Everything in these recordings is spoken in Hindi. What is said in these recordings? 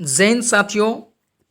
जय हिंद साथियों,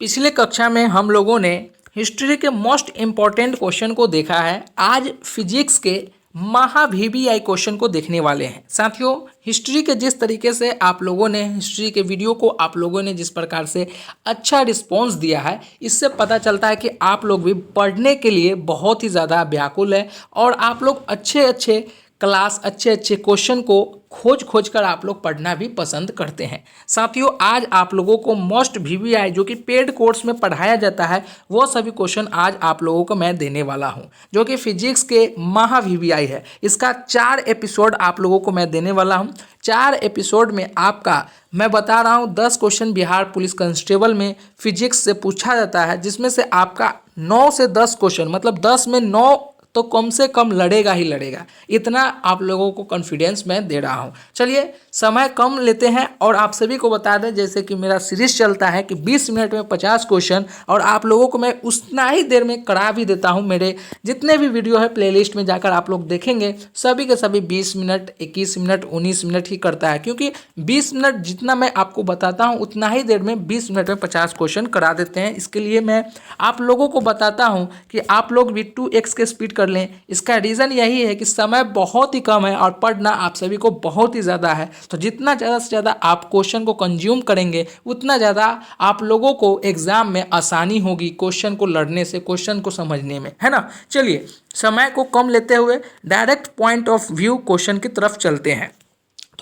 पिछले कक्षा में हम लोगों ने हिस्ट्री के मोस्ट इम्पॉर्टेंट क्वेश्चन को देखा है। आज फिजिक्स के महा वीवीआई क्वेश्चन को देखने वाले हैं। साथियों, हिस्ट्री के जिस तरीके से आप लोगों ने हिस्ट्री के वीडियो को आप लोगों ने जिस प्रकार से अच्छा रिस्पॉन्स दिया है, इससे पता चलता है कि आप लोग भी पढ़ने के लिए बहुत ही ज़्यादा व्याकुल है और आप लोग अच्छे अच्छे क्लास अच्छे क्वेश्चन को खोज कर आप लोग पढ़ना भी पसंद करते हैं। साथियों, आज आप लोगों को मोस्ट वीवीआई जो कि पेड कोर्स में पढ़ाया जाता है, वो सभी क्वेश्चन आज आप लोगों को मैं देने वाला हूं, जो कि फिजिक्स के महा वीवीआई है। इसका 4 एपिसोड आप लोगों को मैं देने वाला हूं। 4 एपिसोड में आपका मैं बता रहा हूं 10 क्वेश्चन बिहार पुलिस कांस्टेबल में फिजिक्स से पूछा जाता है, जिसमें से आपका 9 से 10 क्वेश्चन मतलब 10 में 9 तो कम से कम लड़ेगा ही लड़ेगा। इतना आप लोगों को कॉन्फिडेंस मैं दे रहा हूं। चलिए, समय कम लेते हैं और आप सभी को बता दें, जैसे कि मेरा सीरीज चलता है कि 20 मिनट में 50 क्वेश्चन, और आप लोगों को मैं उतना ही देर में करा भी देता हूं। मेरे जितने भी वीडियो है प्लेलिस्ट में जाकर आप लोग देखेंगे, सभी के सभी 20 मिनट 21 मिनट 19 मिनट ही करता है, क्योंकि 20 मिनट जितना मैं आपको बताता हूँ उतना ही देर में 20 मिनट में 50 क्वेश्चन करा देते हैं। इसके लिए मैं आप लोगों को बताता हूँ कि आप लोग भी 2x के स्पीड कर लें। इसका रीज़न यही है कि समय बहुत ही कम है और पढ़ना आप सभी को बहुत ही ज़्यादा है। तो जितना ज़्यादा से ज़्यादा आप क्वेश्चन को कंज्यूम करेंगे, उतना ज़्यादा आप लोगों को एग्ज़ाम में आसानी होगी क्वेश्चन को लड़ने से, क्वेश्चन को समझने में, है ना। चलिए, समय को कम लेते हुए direct point of view question की तरफ चलते हैं।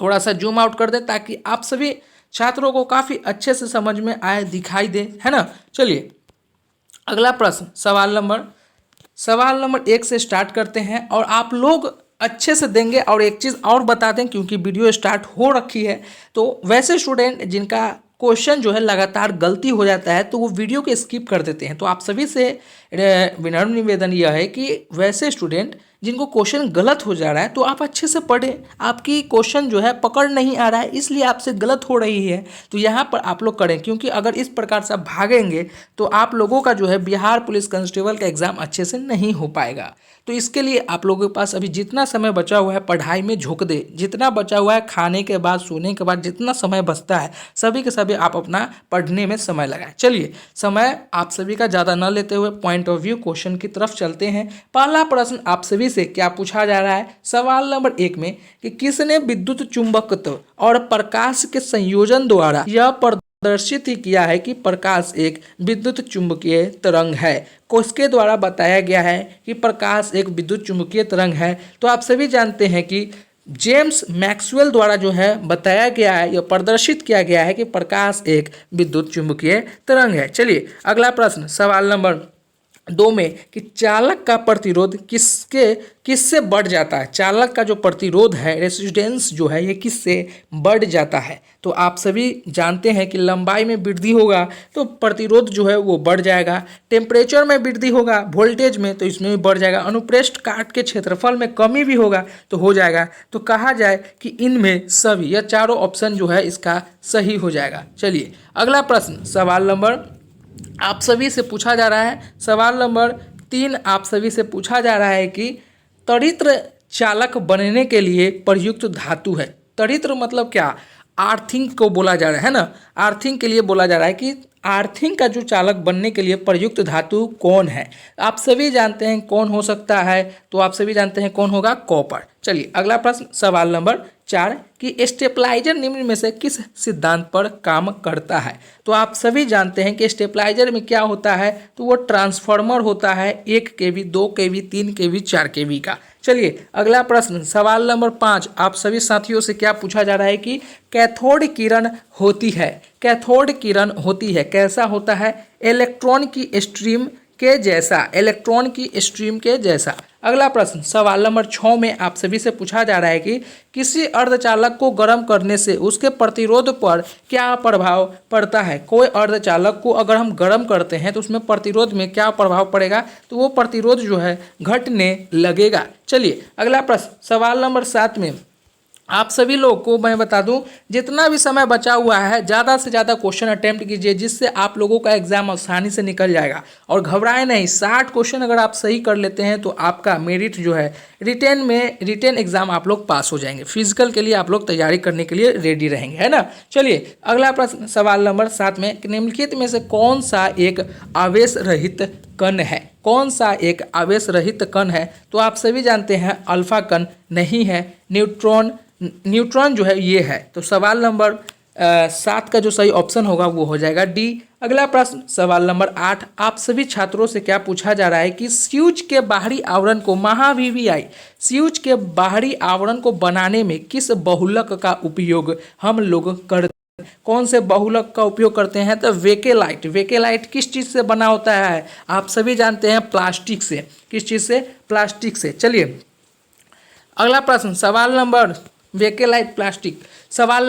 थोड़ा सा जूम आउट कर दे ताकि आप सभी छात्रों को काफ़ी अच्छे से समझ में आए, दिखाई दे, है ना। चलिए, अगला प्रश्न सवाल नंबर 1 से स्टार्ट करते हैं और आप लोग अच्छे से देंगे। और एक चीज़ और बता दें, क्योंकि वीडियो स्टार्ट हो रखी है, तो वैसे स्टूडेंट जिनका क्वेश्चन जो है लगातार गलती हो जाता है, तो वो वीडियो को स्किप कर देते हैं। तो आप सभी से विनम्र निवेदन यह है कि वैसे स्टूडेंट जिनको क्वेश्चन गलत हो जा रहा है, तो आप अच्छे से पढ़ें। आपकी क्वेश्चन जो है पकड़ नहीं आ रहा है, इसलिए आपसे गलत हो रही है, तो यहाँ पर आप लोग करें। क्योंकि अगर इस प्रकार से आप भागेंगे तो आप लोगों का जो है बिहार पुलिस कांस्टेबल का एग्ज़ाम अच्छे से नहीं हो पाएगा। तो इसके लिए आप लोगों के पास अभी जितना समय बचा हुआ है पढ़ाई में झोंक दे। जितना बचा हुआ है खाने के बाद, सोने के बाद, जितना समय बचता है सभी के सभी आप अपना पढ़ने में समय लगाएं। चलिए, समय आप सभी का ज़्यादा न लेते हुए पॉइंट ऑफ व्यू क्वेश्चन की तरफ चलते हैं। पहला प्रश्न आप सभी से क्या पूछा जा रहा है सवाल नंबर 1 में कि किसने विद्युत चुंबकत्व और प्रकाश के संयोजन द्वारा यह प्रदर्शित ही किया है कि प्रकाश एक विद्युत चुंबकीय तरंग है। किसके द्वारा बताया गया है कि प्रकाश एक विद्युत चुंबकीय तरंग है? तो आप सभी जानते हैं कि जेम्स मैक्सवेल द्वारा जो है बताया गया है, यह प्रदर्शित किया गया है कि प्रकाश एक विद्युत चुंबकीय तरंग है। चलिए, अगला प्रश्न सवाल नंबर 2 में कि चालक का प्रतिरोध किससे बढ़ जाता है। चालक का जो प्रतिरोध है, रेजिस्टेंस जो है, ये किससे बढ़ जाता है? तो आप सभी जानते हैं कि लंबाई में वृद्धि होगा तो प्रतिरोध जो है वो बढ़ जाएगा। टेम्परेचर में वृद्धि होगा, वोल्टेज में, तो इसमें भी बढ़ जाएगा। अनुप्रस्थ काट के क्षेत्रफल में कमी भी होगा तो हो जाएगा। तो कहा जाए कि इनमें सभी, यह चारों ऑप्शन जो है इसका सही हो जाएगा। चलिए, अगला प्रश्न सवाल नंबर आप सभी से पूछा जा रहा है। सवाल नंबर 3 आप सभी से पूछा जा रहा है कि तड़ित्र चालक बनने के लिए प्रयुक्त धातु है। तड़ित्र मतलब क्या? आर्थिंग को बोला जा रहा है ना। आर्थिंग के लिए बोला जा रहा है कि आर्थिंग का जो चालक बनने के लिए प्रयुक्त धातु कौन है? आप सभी जानते हैं कौन हो सकता है, तो आप सभी जानते हैं कौन होगा? कॉपर। चलिए, अगला प्रश्न सवाल नंबर 4 कि स्टेपलाइजर निम्न में से किस सिद्धांत पर काम करता है? तो आप सभी जानते हैं कि स्टेपलाइजर में क्या होता है, तो वो ट्रांसफार्मर होता है 1 kV 2 kV 3 kV 4 kV का। चलिए, अगला प्रश्न सवाल नंबर 5 आप सभी साथियों से क्या पूछा जा रहा है कि कैथोड किरण होती है। कैथोड किरण होती है, कैसा होता है? इलेक्ट्रॉन की स्ट्रीम के जैसा, इलेक्ट्रॉन की स्ट्रीम के जैसा। अगला प्रश्न सवाल नंबर 6 में आप सभी से पूछा जा रहा है कि किसी अर्धचालक को गर्म करने से उसके प्रतिरोध पर क्या प्रभाव पड़ता है। कोई अर्धचालक को अगर हम गर्म करते हैं तो उसमें प्रतिरोध में क्या प्रभाव पड़ेगा, तो वो प्रतिरोध जो है घटने लगेगा। चलिए, अगला प्रश्न सवाल नंबर 7 में आप सभी लोग को मैं बता दूं, जितना भी समय बचा हुआ है ज़्यादा से ज़्यादा क्वेश्चन अटेम्प्ट कीजिए, जिससे आप लोगों का एग्जाम आसानी से निकल जाएगा। और घबराएं नहीं, 60 क्वेश्चन अगर आप सही कर लेते हैं तो आपका मेरिट जो है रिटेन एग्जाम आप लोग पास हो जाएंगे। फिजिकल के लिए आप लोग तैयारी करने के लिए रेडी रहेंगे, है ना। चलिए अगला प्रश्न, सवाल नंबर 7 में, निम्नलिखित में से कौन सा एक आवेश रहित कण है? कौन सा एक आवेश रहित कण है? तो आप सभी जानते हैं अल्फा कण नहीं है, न्यूट्रॉन जो है ये है। तो सवाल नंबर 7 का जो सही ऑप्शन होगा वो हो जाएगा डी। अगला प्रश्न सवाल नंबर 8, आप सभी छात्रों से क्या पूछा जा रहा है कि स्यूज के बाहरी आवरण को स्यूज के बाहरी आवरण को बनाने में किस बहुलक का उपयोग हम लोग करते हैं? कौन से बहुलक का उपयोग करते हैं? तो वेकेलाइट किस चीज़ से बना होता है? आप सभी जानते हैं प्लास्टिक से। किस चीज़ से? प्लास्टिक से। चलिए अगला प्रश्न सवाल नंबर वेकेलाइट प्लास्टिक। सवाल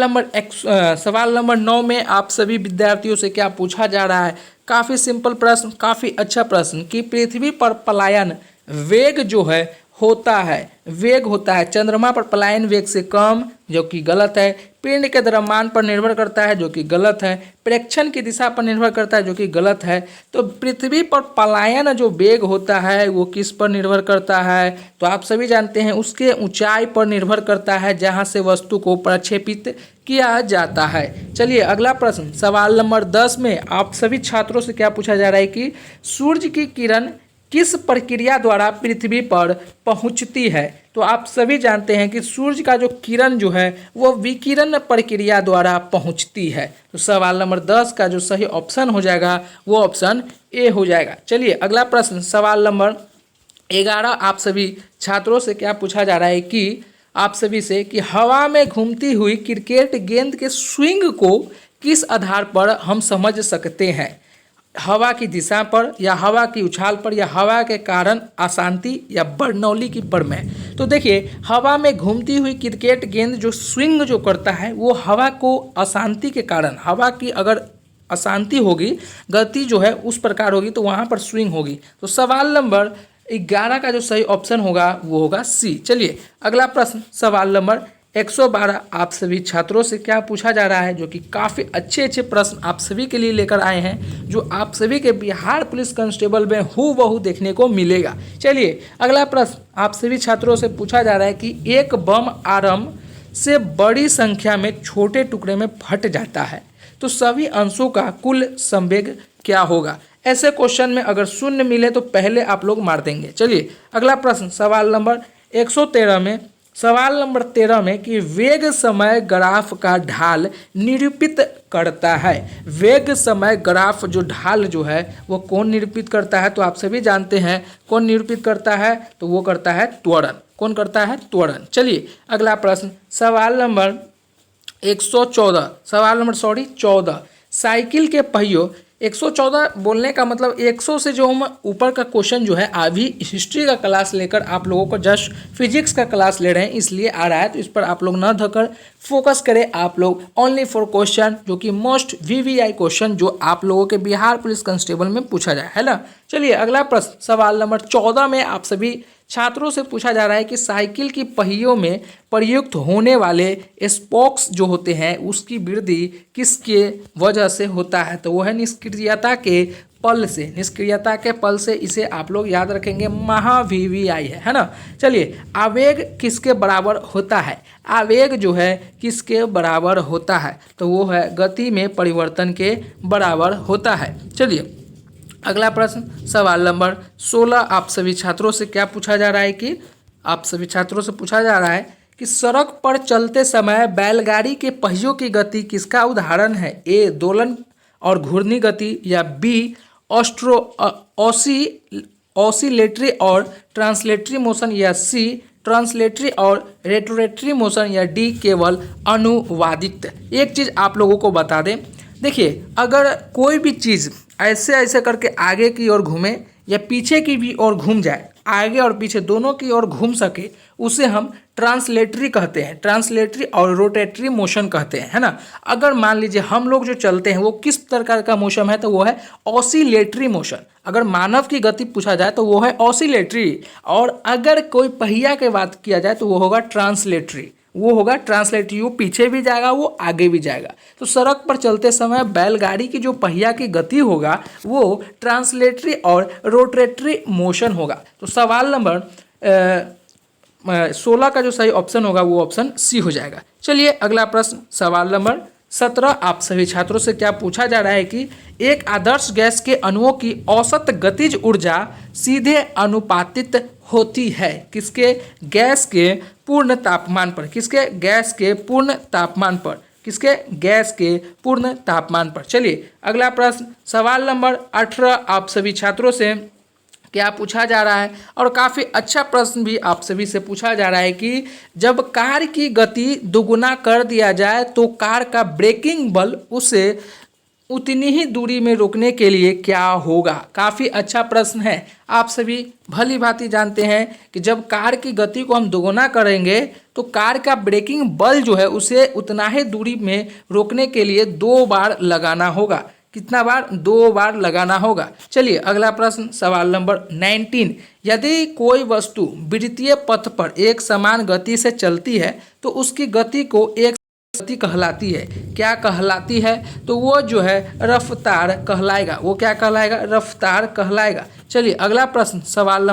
नंबर 9 में आप सभी विद्यार्थियों से क्या पूछा जा रहा है? काफ़ी सिंपल प्रश्न, काफ़ी अच्छा प्रश्न कि पृथ्वी पर पलायन वेग जो है होता है चंद्रमा पर पलायन वेग से कम, जो कि गलत है। पिंड के द्रव्यमान पर निर्भर करता है, जो कि गलत है। प्रेक्षण की दिशा पर निर्भर करता है, जो कि गलत है। तो पृथ्वी पर पलायन जो वेग होता है वो किस पर निर्भर करता है? तो आप सभी जानते हैं उसके ऊंचाई पर निर्भर करता है जहां से वस्तु को प्रक्षेपित किया जाता है। चलिए अगला प्रश्न सवाल नंबर 10 में आप सभी छात्रों से क्या पूछा जा रहा है कि सूर्य की किरण किस प्रक्रिया द्वारा पृथ्वी पर पहुंचती है? तो आप सभी जानते हैं कि सूर्य का जो किरण जो है वो विकिरण प्रक्रिया द्वारा पहुंचती है। तो सवाल नंबर 10 का जो सही ऑप्शन हो जाएगा वो ऑप्शन ए हो जाएगा। चलिए अगला प्रश्न सवाल नंबर 11, आप सभी छात्रों से क्या पूछा जा रहा है कि आप सभी से कि हवा में घूमती हुई क्रिकेट गेंद के स्विंग को किस आधार पर हम समझ सकते हैं? हवा की दिशा पर, या हवा की उछाल पर, या हवा के कारण अशांति, या बर्नौली की प्रमेय। तो देखिए हवा में घूमती हुई क्रिकेट गेंद जो स्विंग जो करता है वो हवा को अशांति के कारण, हवा की अगर अशांति होगी, गति जो है उस प्रकार होगी तो वहाँ पर स्विंग होगी। तो सवाल नंबर 11 का जो सही ऑप्शन होगा वो होगा सी। चलिए अगला प्रश्न सवाल नंबर 112, आप सभी छात्रों से क्या पूछा जा रहा है, जो कि काफ़ी अच्छे प्रश्न आप सभी के लिए लेकर आए हैं, जो आप सभी के बिहार पुलिस कांस्टेबल में हूबहू देखने को मिलेगा। चलिए अगला प्रश्न आप सभी छात्रों से पूछा जा रहा है कि एक बम आरंभ से बड़ी संख्या में छोटे टुकड़े में फट जाता है तो सभी अंशों का कुल संवेग क्या होगा? ऐसे क्वेश्चन में अगर शून्य मिले तो पहले आप लोग मार देंगे। चलिए अगला प्रश्न सवाल नंबर 13 में कि वेग समय ग्राफ का ढाल निरूपित करता है। वेग समय ग्राफ जो ढाल जो है वो कौन निरूपित करता है? तो आप सभी जानते हैं कौन निरूपित करता है, तो वो करता है त्वरण। कौन करता है? त्वरण। चलिए अगला प्रश्न सवाल नंबर 14, साइकिल के पहियों 114 बोलने का मतलब 100 से जो हम ऊपर का क्वेश्चन जो है अभी हिस्ट्री का क्लास लेकर आप लोगों को जस्ट फिजिक्स का क्लास ले रहे हैं इसलिए आ रहा है, तो इस पर आप लोग न धकर फोकस करें। आप लोग ओनली फॉर क्वेश्चन जो कि मोस्ट वीवीआई क्वेश्चन जो आप लोगों के बिहार पुलिस कांस्टेबल में पूछा जाए, है ना। चलिए अगला प्रश्न सवाल नंबर 14 में आप सभी छात्रों से पूछा जा रहा है कि साइकिल की पहियों में प्रयुक्त होने वाले स्पोक्स जो होते हैं उसकी वृद्धि किसके वजह से होता है? तो वो है निष्क्रियता के पल से। निष्क्रियता के पल से, इसे आप लोग याद रखेंगे महावीवीआई है ना। चलिए आवेग किसके बराबर होता है? आवेग जो है किसके बराबर होता है? तो वो है गति में परिवर्तन के बराबर होता है। चलिए अगला प्रश्न सवाल नंबर 16, आप सभी छात्रों से क्या पूछा जा रहा है कि आप सभी छात्रों से पूछा जा रहा है कि सड़क पर चलते समय बैलगाड़ी के पहियों की गति किसका उदाहरण है? ए दोलन और घूर्णी गति, या बी ऑसिलेटरी और ट्रांसलेटरी मोशन, या सी ट्रांसलेटरी और रेटरोरेटरी मोशन, या डी केवल अनुवादित। एक चीज़ आप लोगों को बता दें, देखिए अगर कोई भी चीज़ ऐसे करके आगे की ओर घूमे या पीछे की भी ओर घूम जाए, आगे और पीछे दोनों की ओर घूम सके, उसे हम ट्रांसलेटरी कहते हैं। ट्रांसलेटरी और रोटेटरी मोशन कहते हैं, है ना। अगर मान लीजिए हम लोग जो चलते हैं वो किस प्रकार का मोशन है, तो वो है ऑसिलेटरी मोशन। अगर मानव की गति पूछा जाए तो वो है ऑसिलेटरी, और अगर कोई पहिया की बात किया जाए तो वो होगा ट्रांसलेटरी। वो होगा ट्रांसलेटरी, वो पीछे भी जाएगा वो आगे भी जाएगा। तो सड़क पर चलते समय बैलगाड़ी की जो पहिया की गति होगा वो ट्रांसलेटरी और रोटेटरी मोशन होगा। तो सवाल नंबर 16 का जो सही ऑप्शन होगा वो ऑप्शन सी हो जाएगा। चलिए अगला प्रश्न सवाल नंबर 17 आप सभी छात्रों से क्या पूछा जा रहा है कि एक आदर्श गैस के अणुओं की औसत गतिज ऊर्जा सीधे अनुपातित होती है किसके? गैस के पूर्ण तापमान पर। किसके? गैस के पूर्ण तापमान पर। किसके? गैस के पूर्ण तापमान पर। चलिए अगला प्रश्न सवाल नंबर 18 आप सभी छात्रों से क्या पूछा जा रहा है, और काफ़ी अच्छा प्रश्न भी आप सभी से पूछा जा रहा है कि जब कार की गति दोगुना कर दिया जाए तो कार का ब्रेकिंग बल उसे उतनी ही दूरी में रोकने के लिए क्या होगा। काफ़ी अच्छा प्रश्न है। आप सभी भली भांति जानते हैं कि जब कार की गति को हम दोगुना करेंगे तो कार का ब्रेकिंग बल जो है उसे उतना ही दूरी में रोकने के लिए 2 बार लगाना होगा। कितना बार? 2 बार लगाना होगा। चलिए अगला प्रश्न सवाल नंबर 19 यदि कोई वस्तु वृत्तीय पथ पर एक समान गति से चलती है तो उसकी गति को एक गति कहलाती है। क्या कहलाती है? तो वो जो है रफ्तार कहलाएगा। वो क्या कहलाएगा? रफ्तार कहलाएगा। चलिए अगला प्रश्न सवाल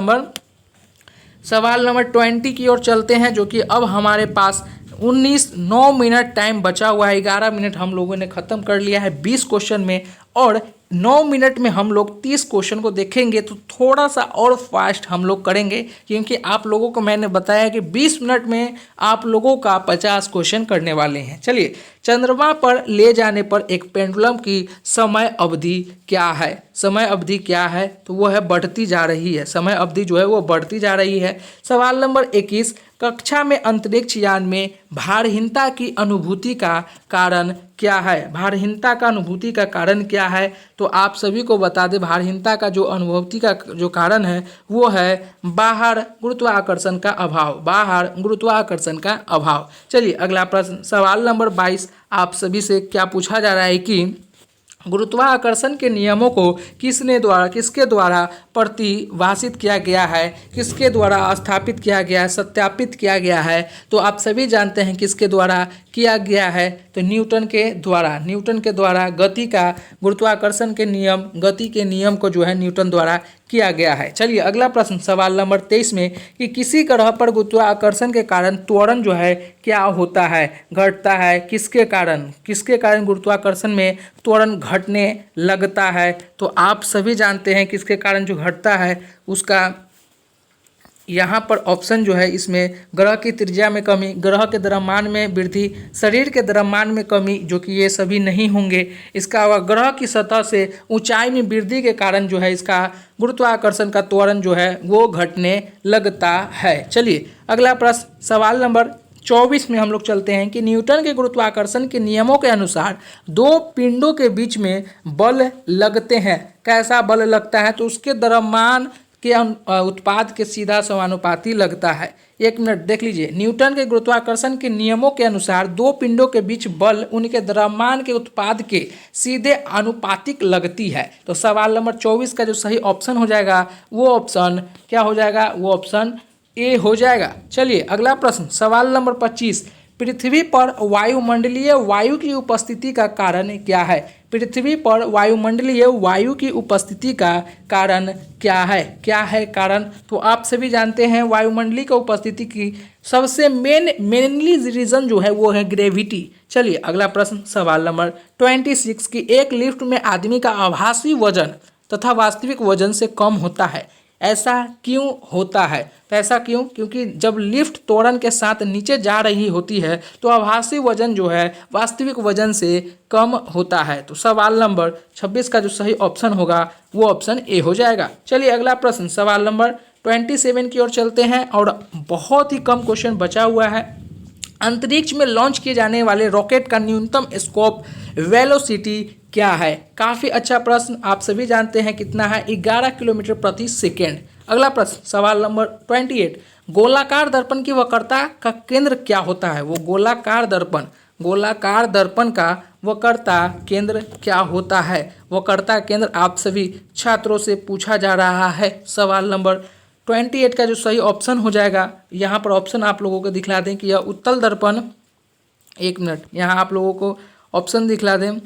नंबर 20 की ओर चलते हैं, जो कि अब हमारे पास 9 मिनट टाइम बचा हुआ है। 11 मिनट हम लोगों ने ख़त्म कर लिया है 20 क्वेश्चन में, और 9 मिनट में हम लोग 30 क्वेश्चन को देखेंगे। तो थोड़ा सा और फास्ट हम लोग करेंगे, क्योंकि आप लोगों को मैंने बताया कि 20 मिनट में आप लोगों का 50 क्वेश्चन करने वाले हैं। चलिए चंद्रमा पर ले जाने पर एक पेंडुलम की समय अवधि क्या है? समय अवधि क्या है? तो वो है बढ़ती जा रही है। समय अवधि जो है वो बढ़ती जा रही है। सवाल नंबर 21 कक्षा में अंतरिक्ष यान में भारहीनता की अनुभूति का कारण क्या है? भारहीनता का अनुभूति का कारण क्या है? तो आप सभी को बता दें भारहीनता का जो अनुभूति का जो कारण है वो है बाहर गुरुत्वाकर्षण का अभाव। बाहर गुरुत्वाकर्षण का अभाव। चलिए अगला प्रश्न सवाल नंबर 22 आप सभी से क्या पूछा जा रहा है कि गुरुत्वाकर्षण के नियमों को किसके द्वारा परिभाषित किया गया है? किसके द्वारा स्थापित किया गया है? सत्यापित किया गया है? तो आप सभी जानते हैं किसके द्वारा किया गया है। तो न्यूटन के द्वारा गति का गुरुत्वाकर्षण के नियम, गति के नियम को जो है न्यूटन द्वारा किया गया है। चलिए अगला प्रश्न सवाल नंबर 23 में कि किसी ग्रह पर गुरुत्वाकर्षण के कारण त्वरण जो है क्या होता है? घटता है। किसके कारण गुरुत्वाकर्षण में त्वरण घटने लगता है? तो आप सभी जानते हैं किसके कारण जो घटता है उसका यहाँ पर ऑप्शन जो है इसमें ग्रह की त्रिज्या में कमी, ग्रह के द्रव्यमान में वृद्धि, शरीर के द्रव्यमान में कमी, जो कि ये सभी नहीं होंगे। इसका ग्रह की सतह से ऊंचाई में वृद्धि के कारण जो है इसका गुरुत्वाकर्षण का त्वरण जो है वो घटने लगता है। चलिए अगला प्रश्न सवाल नंबर 24 में हम लोग चलते हैं कि न्यूटन के गुरुत्वाकर्षण के नियमों के अनुसार 2 पिंडों के बीच में बल लगते हैं। कैसा बल लगता है? तो उसके द्रव्यमान के उत्पाद के सीधा समानुपाती लगता है। 1 मिनट देख लीजिए। न्यूटन के गुरुत्वाकर्षण के नियमों के अनुसार 2 पिंडों के बीच बल उनके द्रव्यमान के उत्पाद के सीधे आनुपातिक लगती है। तो सवाल नंबर 24 का जो सही ऑप्शन हो जाएगा वो ऑप्शन क्या हो जाएगा? वो ऑप्शन ए हो जाएगा। चलिए अगला प्रश्न सवाल नंबर 25 पृथ्वी पर वायुमंडलीय वायु की उपस्थिति का कारण क्या है? पृथ्वी पर वायुमंडलीय वायु की उपस्थिति का कारण क्या है? क्या है कारण? तो आप सभी जानते हैं वायुमंडलीय की उपस्थिति की सबसे मेनली रीजन जो है वो है ग्रेविटी। चलिए अगला प्रश्न सवाल नंबर 26 की एक लिफ्ट में आदमी का आभासी वजन तथा वास्तविक वजन से कम होता है। ऐसा क्यों होता है? तो ऐसा क्यों? क्योंकि जब लिफ्ट त्वरण के साथ नीचे जा रही होती है तो आभासी वजन जो है वास्तविक वजन से कम होता है। तो सवाल नंबर 26 का जो सही ऑप्शन होगा वो ऑप्शन ए हो जाएगा। चलिए अगला प्रश्न सवाल नंबर 27 की ओर चलते हैं, और बहुत ही कम क्वेश्चन बचा हुआ है। अंतरिक्ष में लॉन्च किए जाने वाले रॉकेट का न्यूनतम स्कोप वेलोसिटी क्या है? काफ़ी अच्छा प्रश्न। आप सभी जानते हैं कितना है? 11 किलोमीटर प्रति सेकेंड। अगला प्रश्न सवाल नंबर 28 गोलाकार दर्पण की वक्रता का केंद्र क्या होता है? वो गोलाकार दर्पण का वक्रता केंद्र क्या होता है? वक्रता केंद्र आप सभी छात्रों से पूछा जा रहा है। सवाल नंबर 28 का जो सही ऑप्शन हो जाएगा, यहाँ पर ऑप्शन आप लोगों को दिखला दें कि यह उत्तल दर्पण, 1 मिनट यहाँ आप लोगों को ऑप्शन दिखला दें।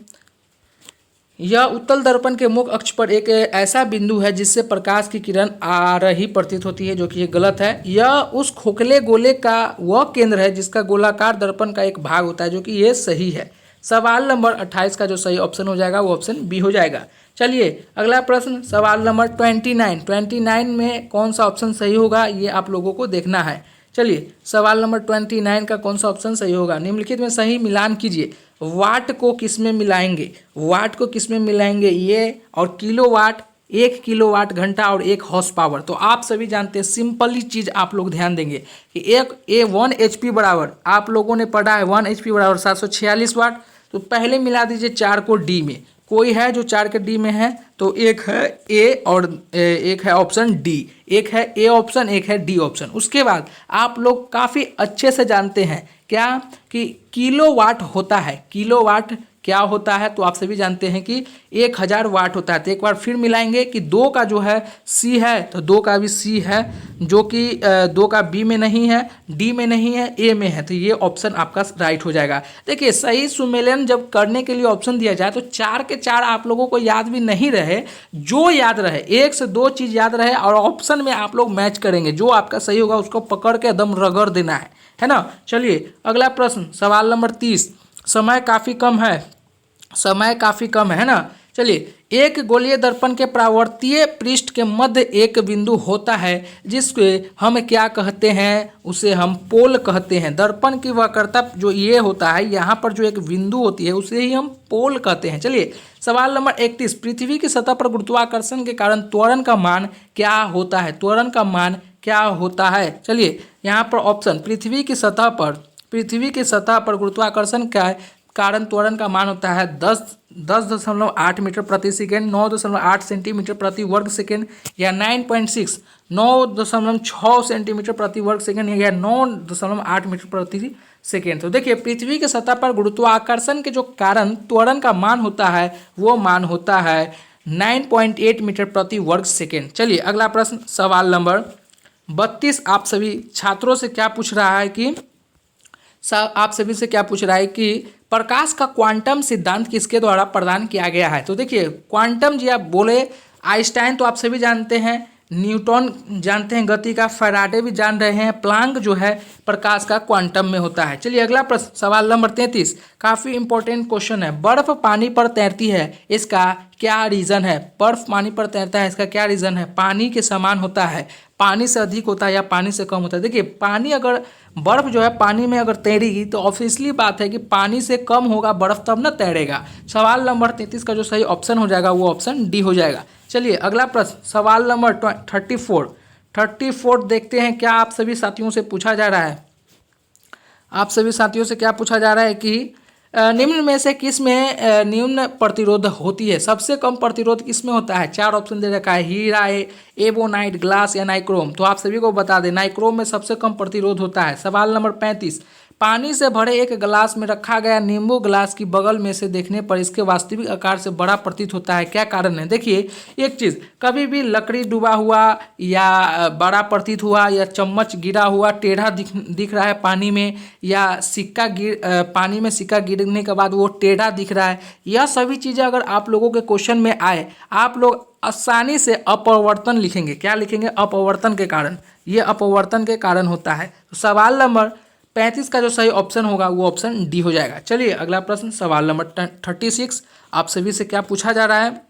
यह उत्तल दर्पण के मुख्य अक्ष पर एक ऐसा बिंदु है जिससे प्रकाश की किरण आ रही प्रतीत होती है, जो कि ये गलत है। यह उस खोखले गोले का वह केंद्र है जिसका गोलाकार दर्पण का एक भाग होता है, जो कि ये सही है। सवाल नंबर 28 का जो सही ऑप्शन हो जाएगा वो ऑप्शन बी हो जाएगा। चलिए अगला प्रश्न, सवाल नंबर 29 में कौन सा ऑप्शन सही होगा ये आप लोगों को देखना है। चलिए सवाल नंबर 29 का कौन सा ऑप्शन सही होगा, निम्नलिखित में सही मिलान कीजिए। वाट को किस में मिलाएंगे, वाट को किस में मिलाएंगे, ये और किलोवाट, 1 किलोवाट घंटा और 1 हॉर्स पावर। तो आप सभी जानते हैं, सिंपली चीज़ आप लोग ध्यान देंगे कि एक 1 HP बराबर, आप लोगों ने पढ़ा है 1 HP बराबर 746 वाट। तो पहले मिला दीजिए 4 को डी में, कोई है जो 4 के डी में है, तो एक है ए और एक है ऑप्शन डी, एक है ए ऑप्शन, एक है डी ऑप्शन। उसके बाद आप लोग काफ़ी अच्छे से जानते हैं क्या कि किलोवाट होता है, किलोवाट क्या होता है, तो आप सभी जानते हैं कि 1000 वाट होता है। तो एक बार फिर मिलाएंगे कि 2 का जो है सी है, तो 2 का भी सी है, जो कि 2 का बी में नहीं है, डी में नहीं है, ए में है। तो ये ऑप्शन आपका राइट हो जाएगा। देखिए सही सुमेलन जब करने के लिए ऑप्शन दिया जाए तो 4 के 4 आप लोगों को याद भी नहीं रहे, जो याद रहे 1 से 2 चीज़ याद रहे और ऑप्शन में आप लोग मैच करेंगे, जो आपका सही होगा उसको पकड़ के एकदम रगड़ देना है ना। चलिए अगला प्रश्न, सवाल नंबर 30। समय काफ़ी कम है, समय काफ़ी कम है ना। चलिए, एक गोलीय दर्पण के परावर्तीय पृष्ठ के मध्य एक बिंदु होता है जिसके हम क्या कहते हैं, उसे हम पोल कहते हैं। दर्पण की वक्रता जो ये होता है, यहाँ पर जो एक बिंदु होती है उसे ही हम पोल कहते हैं। चलिए सवाल नंबर 31, पृथ्वी की सतह पर गुरुत्वाकर्षण के कारण त्वरण का मान क्या होता है, त्वरण का मान क्या होता है। चलिए यहाँ पर ऑप्शन, पृथ्वी की सतह पर गुरुत्वाकर्षण का कारण त्वरण का मान होता है 10.8 मीटर प्रति सेकेंड, 9.8 सेंटीमीटर प्रति वर्ग सेकेंड, या 9.6 9.6 सेंटीमीटर प्रति वर्ग सेकेंड, या 9.8 मीटर प्रति सेकेंड। तो देखिए पृथ्वी की सतह पर गुरुत्वाकर्षण के जो कारण त्वरण का मान होता है वो मान होता है 9.8 मीटर प्रति वर्ग सेकेंड। चलिए अगला प्रश्न, सवाल नंबर 32 आप सभी छात्रों से क्या पूछ रहा है कि प्रकाश का क्वांटम सिद्धांत किसके द्वारा प्रदान किया गया है। तो देखिए क्वांटम जी आप बोले, आइंस्टाइन तो आप सभी जानते हैं, न्यूटन जानते हैं गति का, फैराडे भी जान रहे हैं, प्लांक जो है प्रकाश का क्वांटम में होता है। चलिए अगला प्रश्न, सवाल नंबर 33, काफ़ी इंपॉर्टेंट क्वेश्चन है। बर्फ पानी पर तैरती है, इसका क्या रीज़न है। बर्फ पानी पर तैरता है, इसका क्या रीज़न है। पानी के समान होता है, पानी से अधिक होता है, या पानी से कम होता है। देखिए पानी, अगर बर्फ जो है पानी में अगर तैरेगी तो ऑब्वियसली बात है कि पानी से कम होगा बर्फ, तब ना तैरेगा। सवाल नंबर 33 का जो सही ऑप्शन हो जाएगा वो ऑप्शन डी हो जाएगा। चलिए अगला प्रश्न, सवाल नंबर 34 देखते हैं क्या आप सभी साथियों से पूछा जा रहा है। आप सभी साथियों से क्या पूछा जा रहा है कि निम्न में से किस में न्यून प्रतिरोध होती है। सबसे कम प्रतिरोध किस में होता है। 4 ऑप्शन दे रखा है, हीरा, एबोनाइट, ग्लास या नाइक्रोम। तो आप सभी को बता दें नाइक्रोम में सबसे कम प्रतिरोध होता है। सवाल नंबर 35, पानी से भरे एक गिलास में रखा गया नींबू गिलास की बगल में से देखने पर इसके वास्तविक आकार से बड़ा प्रतीत होता है, क्या कारण है। देखिए एक चीज़, कभी भी लकड़ी डूबा हुआ या बड़ा प्रतीत हुआ, या चम्मच गिरा हुआ टेढ़ा दिख रहा है पानी में, या सिक्का पानी में सिक्का गिरने के बाद वो टेढ़ा दिख रहा है, यह सभी चीज़ें अगर आप लोगों के क्वेश्चन में आए, आप लोग आसानी से अपवर्तन लिखेंगे। क्या लिखेंगे, अपवर्तन के कारण, ये अपवर्तन के कारण होता है। तो सवाल नंबर 35 का जो सही ऑप्शन होगा वो ऑप्शन डी हो जाएगा। चलिए अगला प्रश्न, सवाल नंबर 36 आप सभी से क्या पूछा जा रहा है।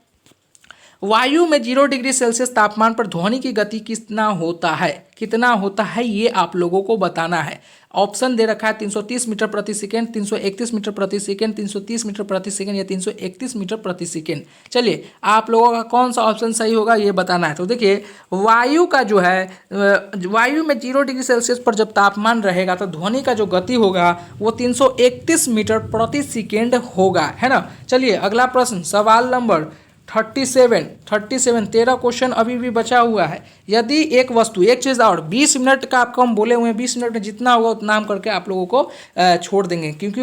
वायु में 0 डिग्री सेल्सियस तापमान पर ध्वनि की गति कितना होता है, ये आप लोगों को बताना है। ऑप्शन दे रखा है 330 मीटर प्रति सेकेंड, 331 मीटर प्रति सेकेंड, 330 मीटर प्रति सेकेंड, या 331 मीटर प्रति सेकेंड। चलिए आप लोगों का कौन सा ऑप्शन सही होगा ये बताना है। तो देखिए वायु का जो है, वायु में 0 डिग्री सेल्सियस पर जब तापमान रहेगा तो ध्वनि का जो गति होगा वो 331 मीटर प्रति सेकेंड होगा, है ना। चलिए अगला प्रश्न, सवाल नंबर 37 13 क्वेश्चन अभी भी बचा हुआ है। यदि एक वस्तु, एक चीज़ और, 20 मिनट का आपको हम बोले हुए हैं, 20 मिनट में जितना होगा उतना हम करके आप लोगों को छोड़ देंगे, क्योंकि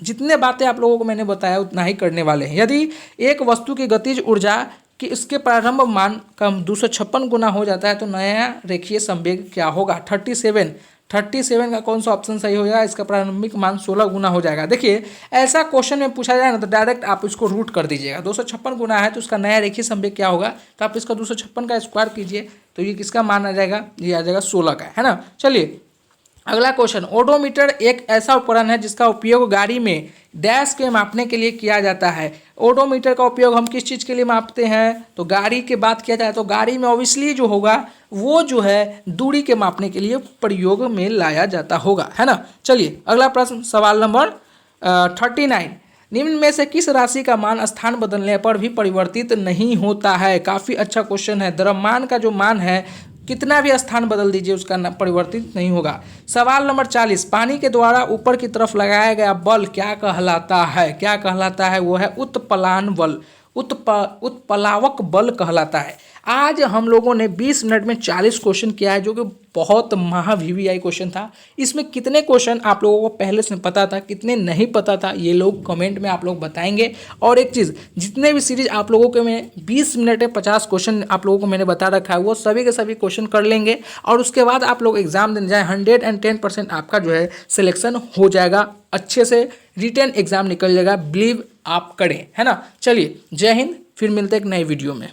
जितने बातें आप लोगों को मैंने बताया उतना ही करने वाले हैं। यदि एक वस्तु की गतिज ऊर्जा कि इसके प्रारंभ मान का 256 गुना हो जाता है तो नया रेखीय संवेग क्या होगा। 37 का कौन सा ऑप्शन सही हो जाएगा, इसका प्रारंभिक मान 16 गुना हो जाएगा। देखिए ऐसा क्वेश्चन में पूछा जाए ना तो डायरेक्ट आप इसको रूट कर दीजिएगा। 256 गुना है तो उसका नया रेखीय संवेग क्या होगा, तो आप इसका 256 का स्क्वायर कीजिए तो ये किसका मान आ जाएगा, ये आ जाएगा 16 का, है ना। चलिए अगला क्वेश्चन, ओडोमीटर एक ऐसा उपकरण है जिसका उपयोग गाड़ी में डैश के मापने के लिए किया जाता है। ओडोमीटर का उपयोग हम किस चीज़ के लिए मापते हैं, तो गाड़ी की बात किया जाए तो गाड़ी में ऑब्वियसली जो होगा वो जो है दूरी के मापने के लिए प्रयोग में लाया जाता होगा, है ना। चलिए अगला प्रश्न, सवाल नंबर 39, निम्न में से किस राशि का मान स्थान बदलने पर भी परिवर्तित नहीं होता है। काफ़ी अच्छा क्वेश्चन है। द्रव्यमान का जो मान है कितना भी स्थान बदल दीजिए उसका परिवर्तित नहीं होगा। सवाल नंबर 40, पानी के द्वारा ऊपर की तरफ लगाया गया बल क्या कहलाता है, क्या कहलाता है, वो है उत्प्लान बल, उत्प्लावक बल कहलाता है। आज हम लोगों ने 20 मिनट में 40 क्वेश्चन किया है जो कि बहुत महा VVI क्वेश्चन था। इसमें कितने क्वेश्चन आप लोगों को पहले से पता था, कितने नहीं पता था, ये लोग कमेंट में आप लोग बताएंगे। और एक चीज़, जितने भी सीरीज आप लोगों के में 20 मिनट में 50 क्वेश्चन आप लोगों को मैंने बता रखा है वो सभी के सभी क्वेश्चन कर लेंगे और उसके बाद आप लोग एग्जाम देने जाए 110% आपका जो है सिलेक्शन हो जाएगा, अच्छे से रिटन एग्जाम निकल जाएगा, बिलीव आप करें, है ना। चलिए जय हिंद, फिर मिलते हैं एक नए वीडियो में।